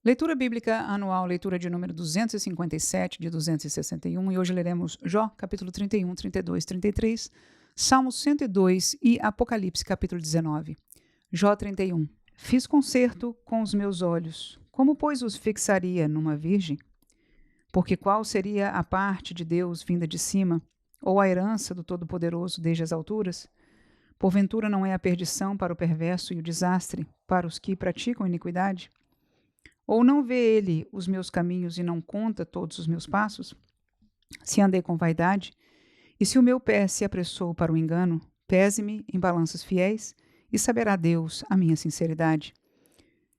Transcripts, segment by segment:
Leitura bíblica anual, leitura de número 257 de 261, e hoje leremos Jó, capítulo 31, 32, 33, Salmo 102 e Apocalipse, capítulo 19. Jó 31. Fiz concerto com os meus olhos, como pois os fixaria numa virgem? Porque qual seria a parte de Deus vinda de cima, ou a herança do Todo-Poderoso desde as alturas? Porventura não é a perdição para o perverso e o desastre para os que praticam iniquidade? Ou não vê ele os meus caminhos e não conta todos os meus passos? Se andei com vaidade, e se o meu pé se apressou para o engano, pese-me em balanças fiéis, e saberá Deus a minha sinceridade.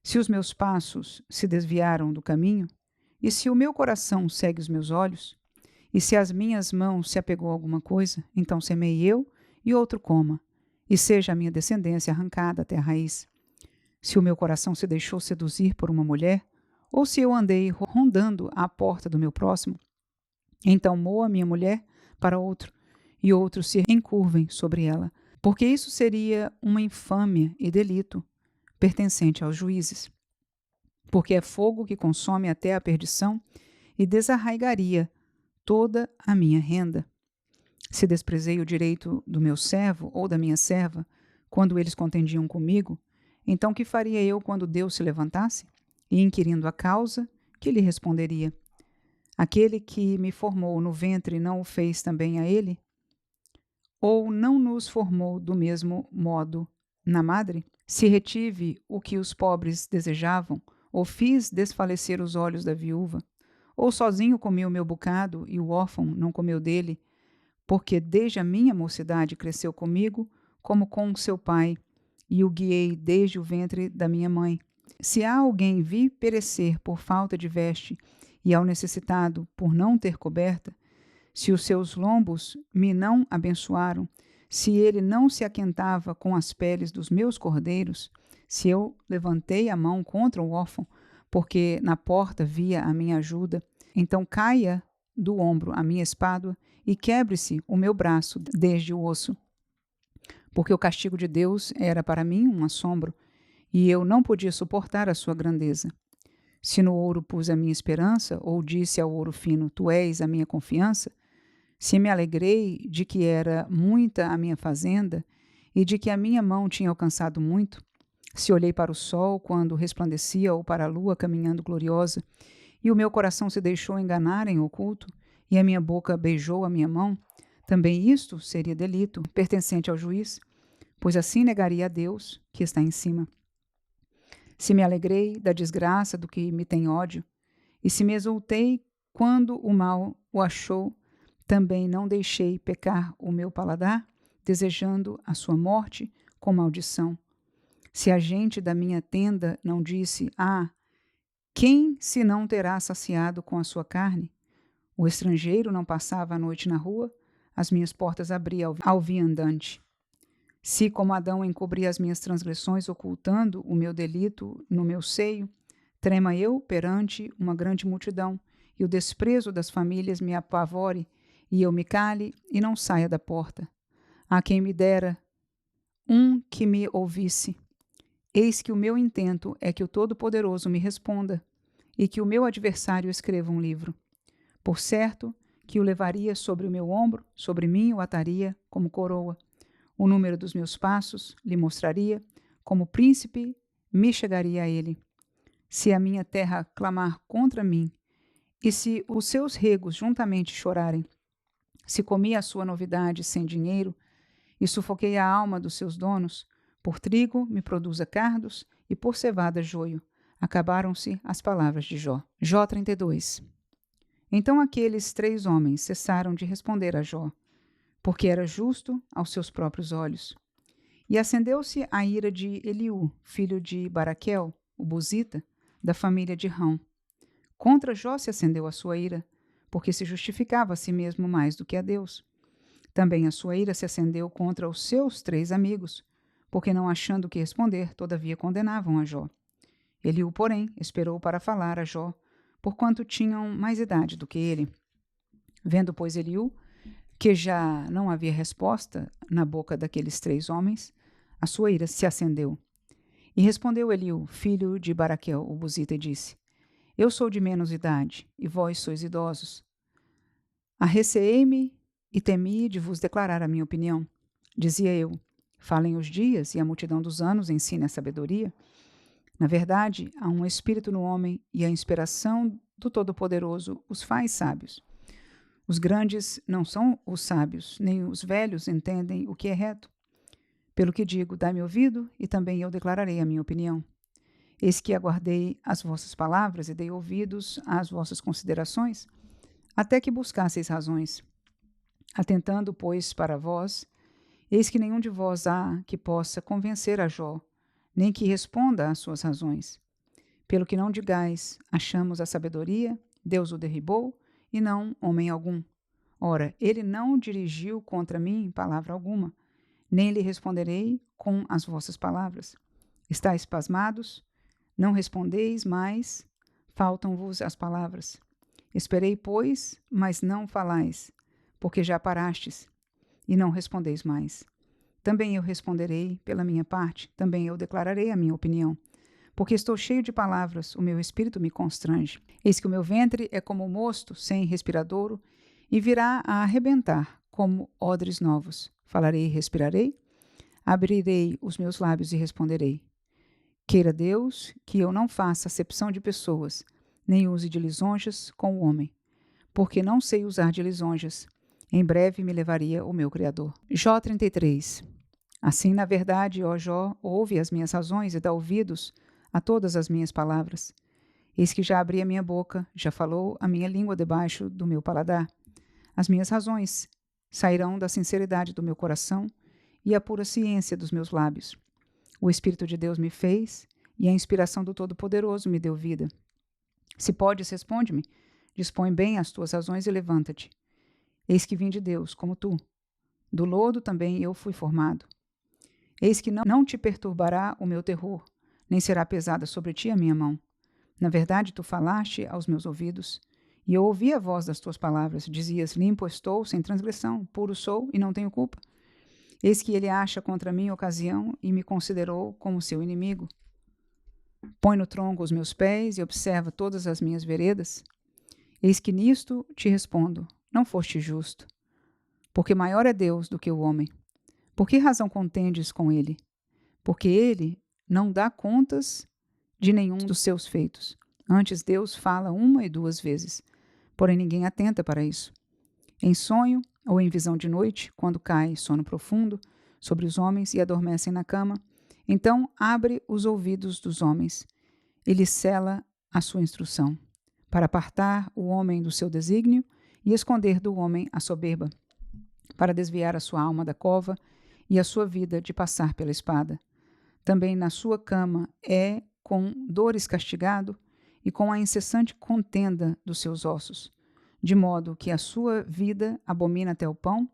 Se os meus passos se desviaram do caminho, e se o meu coração segue os meus olhos, e se as minhas mãos se apegou a alguma coisa, então semei eu e outro coma, e seja a minha descendência arrancada até a raiz. Se o meu coração se deixou seduzir por uma mulher, ou se eu andei rondando à porta do meu próximo, então moa minha mulher para outro, e outros se encurvem sobre ela, porque isso seria uma infâmia e delito pertencente aos juízes. Porque é fogo que consome até a perdição e desarraigaria toda a minha renda. Se desprezei o direito do meu servo ou da minha serva, quando eles contendiam comigo, então que faria eu quando Deus se levantasse? E inquirindo a causa, que lhe responderia? Aquele que me formou no ventre não o fez também a ele? Ou não nos formou do mesmo modo na madre? Se retive o que os pobres desejavam, ou fiz desfalecer os olhos da viúva, ou sozinho comi o meu bocado e o órfão não comeu dele, porque desde a minha mocidade cresceu comigo, como com seu pai, e o guiei desde o ventre da minha mãe. Se há alguém vi perecer por falta de veste, e ao necessitado por não ter coberta, se os seus lombos me não abençoaram, se ele não se aquentava com as peles dos meus cordeiros, se eu levantei a mão contra o órfão, porque na porta via a minha ajuda, então caia do ombro a minha espada e quebre-se o meu braço desde o osso. Porque o castigo de Deus era para mim um assombro, e eu não podia suportar a sua grandeza. Se no ouro pus a minha esperança, ou disse ao ouro fino, tu és a minha confiança, se me alegrei de que era muita a minha fazenda, e de que a minha mão tinha alcançado muito, se olhei para o sol quando resplandecia, ou para a lua caminhando gloriosa, e o meu coração se deixou enganar em oculto, e a minha boca beijou a minha mão, também isto seria delito, pertencente ao juiz, pois assim negaria a Deus, que está em cima. Se me alegrei da desgraça do que me tem ódio, e se me exultei quando o mal o achou, também não deixei pecar o meu paladar, desejando a sua morte com maldição. Se a gente da minha tenda não disse, quem se não terá saciado com a sua carne? O estrangeiro não passava a noite na rua, as minhas portas abria ao viandante. Se, como Adão, encobri as minhas transgressões, ocultando o meu delito no meu seio, trema eu perante uma grande multidão, e o desprezo das famílias me apavore, e eu me cale e não saia da porta. A quem me dera um que me ouvisse. Eis que o meu intento é que o Todo-Poderoso me responda, e que o meu adversário escreva um livro. Por certo que o levaria sobre o meu ombro, sobre mim o ataria como coroa. O número dos meus passos lhe mostraria, como príncipe me chegaria a ele. Se a minha terra clamar contra mim, e se os seus regos juntamente chorarem, se comi a sua novidade sem dinheiro, e sufoquei a alma dos seus donos, por trigo me produza cardos, e por cevada joio. Acabaram-se as palavras de Jó. Jó 32. Então aqueles 3 homens cessaram de responder a Jó, porque era justo aos seus próprios olhos. E acendeu-se a ira de Eliú, filho de Baraquel, o buzita, da família de Rão. Contra Jó se acendeu a sua ira, porque se justificava a si mesmo mais do que a Deus. Também a sua ira se acendeu contra os seus 3 amigos, porque não achando o que responder, todavia condenavam a Jó. Eliú, porém, esperou para falar a Jó, porquanto tinham mais idade do que ele. Vendo, pois, Eliú, que já não havia resposta na boca daqueles 3 homens, a sua ira se acendeu. E respondeu Eliú, filho de Baraquel, o buzita, e disse, Eu sou de menos idade, e vós sois idosos. Arreceei-me e temi de vos declarar a minha opinião. Dizia eu: falem os dias, e a multidão dos anos ensine a sabedoria. Na verdade, há um espírito no homem, e a inspiração do Todo-Poderoso os faz sábios. Os grandes não são os sábios, nem os velhos entendem o que é reto. Pelo que digo, dai-me ouvido, e também eu declararei a minha opinião. Eis que aguardei as vossas palavras e dei ouvidos às vossas considerações, até que buscasseis razões. Atentando, pois, para vós, eis que nenhum de vós há que possa convencer a Jó, nem que responda às suas razões. Pelo que não digais, achamos a sabedoria, Deus o derribou, e não homem algum. Ora, ele não dirigiu contra mim palavra alguma, nem lhe responderei com as vossas palavras. Estais pasmados? Não respondeis mais? Faltam-vos as palavras. Esperei, pois, mas não falais, porque já parastes, e não respondeis mais. Também eu responderei pela minha parte, também eu declararei a minha opinião. Porque estou cheio de palavras, o meu espírito me constrange. Eis que o meu ventre é como um mosto sem respiradouro, e virá a arrebentar como odres novos. Falarei e respirarei, abrirei os meus lábios e responderei. Queira Deus que eu não faça acepção de pessoas, nem use de lisonjas com o homem, porque não sei usar de lisonjas. Em breve me levaria o meu Criador. Jó 33. Assim, na verdade, ó Jó, ouve as minhas razões e dá ouvidos a todas as minhas palavras. Eis que já abri a minha boca, já falou a minha língua debaixo do meu paladar. As minhas razões sairão da sinceridade do meu coração e a pura ciência dos meus lábios. O Espírito de Deus me fez, e a inspiração do Todo-Poderoso me deu vida. Se podes, responde-me, dispõe bem as tuas razões e levanta-te. Eis que vim de Deus, como tu. Do lodo também eu fui formado. Eis que não te perturbará o meu terror, nem será pesada sobre ti a minha mão. Na verdade, tu falaste aos meus ouvidos, e eu ouvi a voz das tuas palavras. Dizias, limpo estou, sem transgressão, puro sou e não tenho culpa. Eis que ele acha contra mim ocasião e me considerou como seu inimigo. Põe no tronco os meus pés e observa todas as minhas veredas. Eis que nisto te respondo, não foste justo, porque maior é Deus do que o homem. Por que razão contendes com ele? Porque ele não dá contas de nenhum dos seus feitos. Antes Deus fala 1 e 2 vezes, porém ninguém atenta para isso. Em sonho ou em visão de noite, quando cai sono profundo sobre os homens e adormecem na cama, então abre os ouvidos dos homens e lhes cela a sua instrução, para apartar o homem do seu desígnio e esconder do homem a soberba, para desviar a sua alma da cova e a sua vida de passar pela espada. Também na sua cama é com dores castigado e com a incessante contenda dos seus ossos, de modo que a sua vida abomina até o pão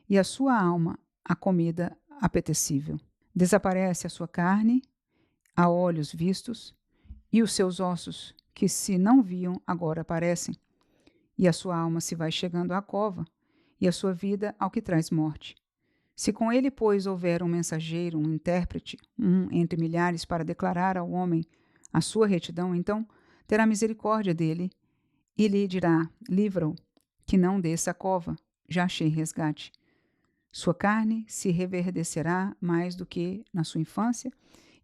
e a sua alma a comida apetecível. Desaparece a sua carne, a olhos vistos, e os seus ossos, que se não viam, agora aparecem. E a sua alma se vai chegando à cova, e a sua vida ao que traz morte. Se com ele, pois, houver um mensageiro, um intérprete, um entre milhares, para declarar ao homem a sua retidão, então terá misericórdia dele e lhe dirá, livra-o, que não desça a cova, já achei resgate. Sua carne se reverdecerá mais do que na sua infância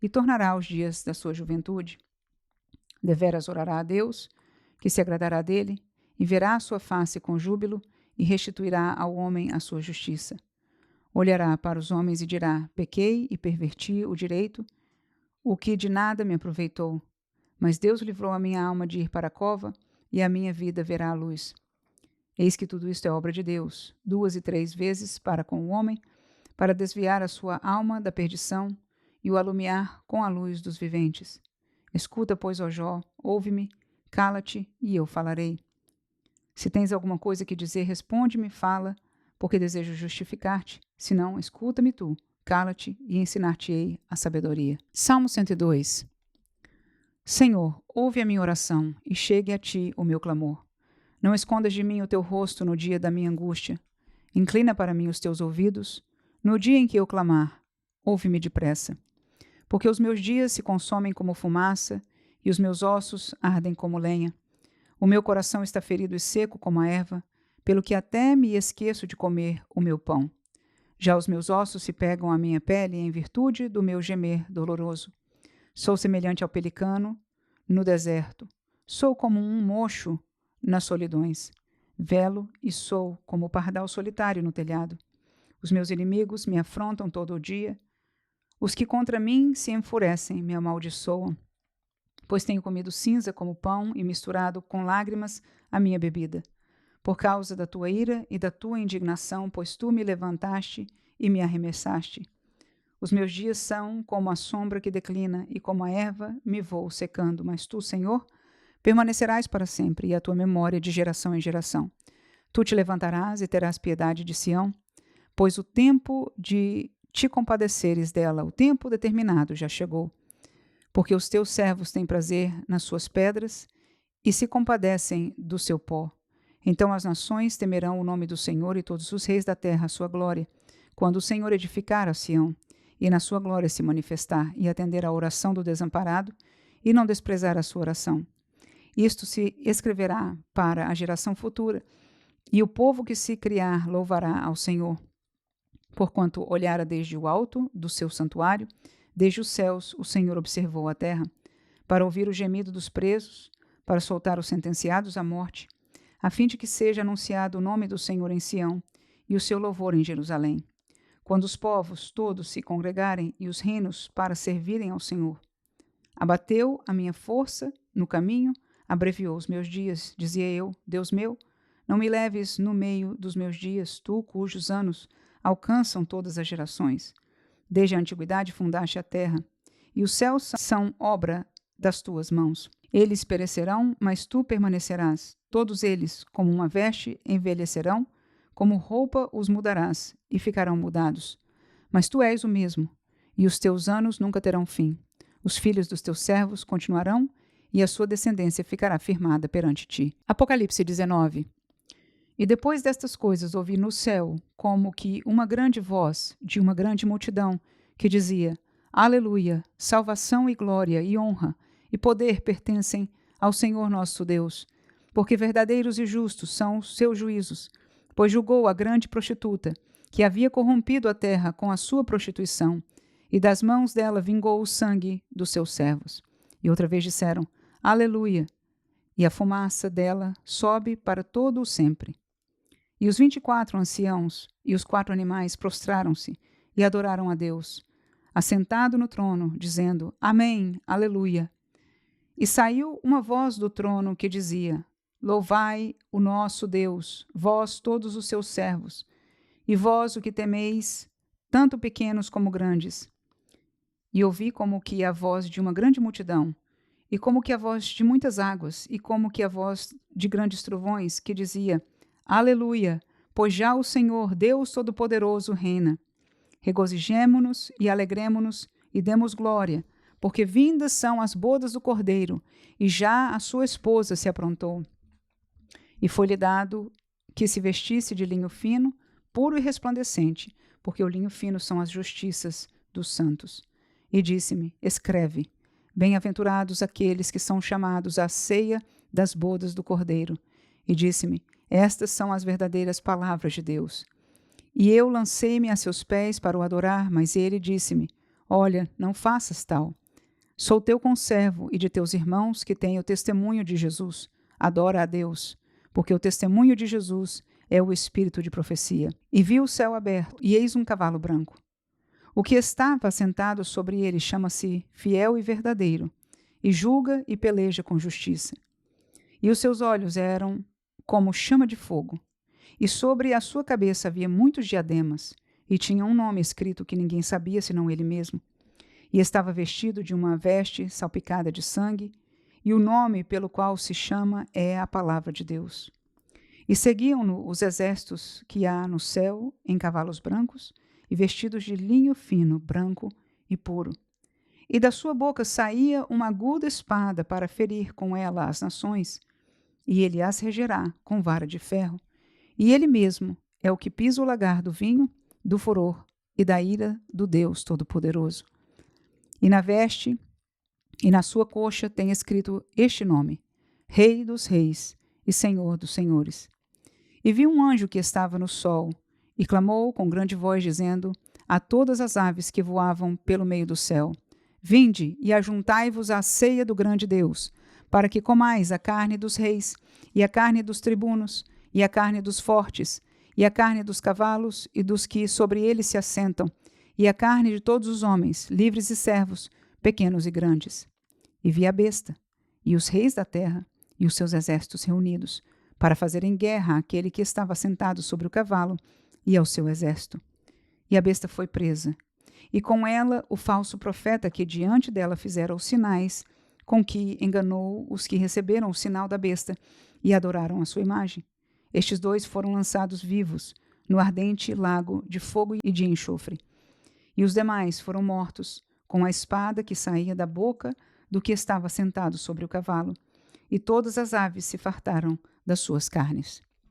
e tornará aos dias da sua juventude. Deveras orará a Deus, que se agradará dele, e verá a sua face com júbilo e restituirá ao homem a sua justiça. Olhará para os homens e dirá, pequei e perverti o direito, o que de nada me aproveitou. Mas Deus livrou a minha alma de ir para a cova, e a minha vida verá a luz. Eis que tudo isto é obra de Deus, 2 e 3 vezes para com o homem, para desviar a sua alma da perdição e o alumiar com a luz dos viventes. Escuta, pois, ó Jó, ouve-me, cala-te e eu falarei. Se tens alguma coisa que dizer, responde-me, fala, porque desejo justificar-te. Se não, escuta-me tu, cala-te e ensinar-te-ei a sabedoria. Salmo 102. Senhor, ouve a minha oração e chegue a ti o meu clamor. Não escondas de mim o teu rosto no dia da minha angústia. Inclina para mim os teus ouvidos. No dia em que eu clamar, ouve-me depressa. Porque os meus dias se consomem como fumaça e os meus ossos ardem como lenha. O meu coração está ferido e seco como a erva, pelo que até me esqueço de comer o meu pão. Já os meus ossos se pegam à minha pele em virtude do meu gemer doloroso. Sou semelhante ao pelicano no deserto. Sou como um mocho nas solidões. Velo e sou como o pardal solitário no telhado. Os meus inimigos me afrontam todo o dia. Os que contra mim se enfurecem, me amaldiçoam. Pois tenho comido cinza como pão e misturado com lágrimas a minha bebida. Por causa da tua ira e da tua indignação, pois tu me levantaste e me arremessaste. Os meus dias são como a sombra que declina, e como a erva me vou secando. Mas tu, Senhor, permanecerás para sempre, e a tua memória de geração em geração. Tu te levantarás e terás piedade de Sião, pois o tempo de te compadeceres dela, o tempo determinado já chegou. Porque os teus servos têm prazer nas suas pedras e se compadecem do seu pó. Então as nações temerão o nome do Senhor e todos os reis da terra a sua glória, quando o Senhor edificar a Sião e na sua glória se manifestar e atender à oração do desamparado e não desprezar a sua oração. Isto se escreverá para a geração futura, e o povo que se criar louvará ao Senhor. Porquanto olhara desde o alto do seu santuário, desde os céus o Senhor observou a terra, para ouvir o gemido dos presos, para soltar os sentenciados à morte, a fim de que seja anunciado o nome do Senhor em Sião e o seu louvor em Jerusalém, quando os povos todos se congregarem e os reinos para servirem ao Senhor. Abateu a minha força no caminho, abreviou os meus dias, dizia eu, Deus meu, não me leves no meio dos meus dias, tu cujos anos alcançam todas as gerações. Desde a antiguidade fundaste a terra, e os céus são obra das tuas mãos. Eles perecerão, mas tu permanecerás. Todos eles, como uma veste, envelhecerão, como roupa os mudarás, e ficarão mudados. Mas tu és o mesmo, e os teus anos nunca terão fim. Os filhos dos teus servos continuarão, e a sua descendência ficará firmada perante ti. Apocalipse 19. E depois destas coisas ouvi no céu, como que uma grande voz de uma grande multidão, que dizia: Aleluia! Salvação e glória e honra e poder pertencem ao Senhor nosso Deus, porque verdadeiros e justos são os seus juízos, pois julgou a grande prostituta, que havia corrompido a terra com a sua prostituição, e das mãos dela vingou o sangue dos seus servos. E outra vez disseram: Aleluia! E a fumaça dela sobe para todo o sempre. E os 24 anciãos e os 4 animais prostraram-se e adoraram a Deus, assentado no trono, dizendo: Amém, Aleluia. E saiu uma voz do trono que dizia: Louvai o nosso Deus, vós todos os seus servos, e vós o que temeis, tanto pequenos como grandes. E ouvi como que a voz de uma grande multidão, e como que a voz de muitas águas, e como que a voz de grandes trovões, que dizia: Aleluia, pois já o Senhor, Deus Todo-Poderoso, reina. Regozijemo-nos e alegremo-nos e demos glória, porque vindas são as bodas do Cordeiro, e já a sua esposa se aprontou. E foi-lhe dado que se vestisse de linho fino, puro e resplandecente, porque o linho fino são as justiças dos santos. E disse-me: Escreve, bem-aventurados aqueles que são chamados à ceia das bodas do Cordeiro. E disse-me: Estas são as verdadeiras palavras de Deus. E eu lancei-me a seus pés para o adorar, mas ele disse-me: Olha, não faças tal. Sou teu conservo e de teus irmãos que têm o testemunho de Jesus. Adora a Deus, porque o testemunho de Jesus é o espírito de profecia. E vi o céu aberto, e eis um cavalo branco. O que estava sentado sobre ele chama-se Fiel e Verdadeiro, e julga e peleja com justiça. E os seus olhos eram como chama de fogo, e sobre a sua cabeça havia muitos diademas, e tinha um nome escrito que ninguém sabia senão ele mesmo. E estava vestido de uma veste salpicada de sangue, e o nome pelo qual se chama é a Palavra de Deus. E seguiam-no os exércitos que há no céu em cavalos brancos, e vestidos de linho fino, branco e puro. E da sua boca saía uma aguda espada para ferir com ela as nações, e ele as regerá com vara de ferro. E ele mesmo é o que pisa o lagar do vinho, do furor e da ira do Deus Todo-Poderoso. E na veste e na sua coxa tem escrito este nome: Rei dos Reis e Senhor dos Senhores. E vi um anjo que estava no sol, e clamou com grande voz, dizendo a todas as aves que voavam pelo meio do céu: Vinde e ajuntai-vos à ceia do grande Deus, para que comais a carne dos reis, e a carne dos tribunos, e a carne dos fortes, e a carne dos cavalos e dos que sobre eles se assentam, e a carne de todos os homens, livres e servos, pequenos e grandes. E vi a besta, e os reis da terra, e os seus exércitos reunidos, para fazerem guerra àquele que estava sentado sobre o cavalo e ao seu exército. E a besta foi presa, e com ela o falso profeta que diante dela fizera os sinais, com que enganou os que receberam o sinal da besta e adoraram a sua imagem. Estes dois foram lançados vivos no ardente lago de fogo e de enxofre. E os demais foram mortos com a espada que saía da boca do que estava sentado sobre o cavalo. E todas as aves se fartaram das suas carnes.